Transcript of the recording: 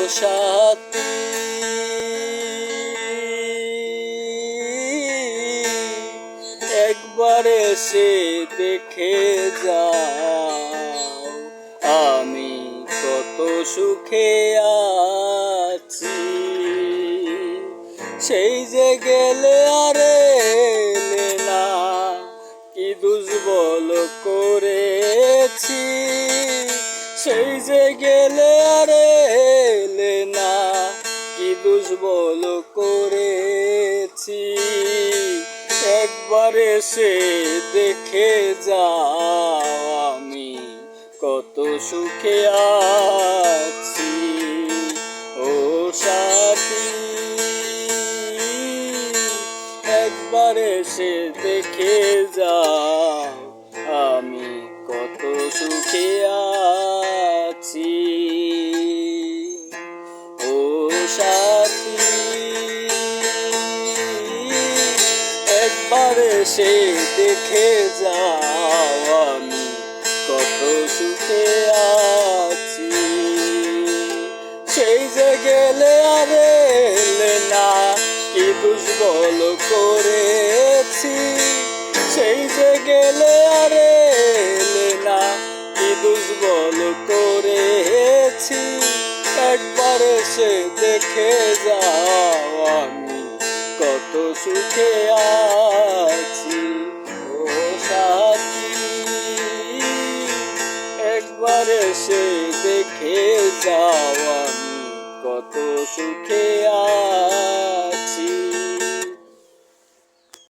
সাথী একবার এসে দেখে যাও আমি কত সুখে আছি। সেই যে গেলে আর এলে না, কি দুর্বল করেছি। সেই যে গেলে আর এলে না, কি দুর্বল করেছি। একবার এসে দেখে যাও আমি কত সুখে আছি। ও সাথী একবার এসে দেখে যাও আমি কত সুখে আছি। ও সাথী একবার এসে দেখে যাও আমি কত সুখে আছি। সেই যে গেলে আর এলে না, কি দুর্বল করেছি। সেই যে গেলে আর এলে না, কি দুর্বল করেছি। একবার এসে দেখে যাও আমি কত সুখে আছি।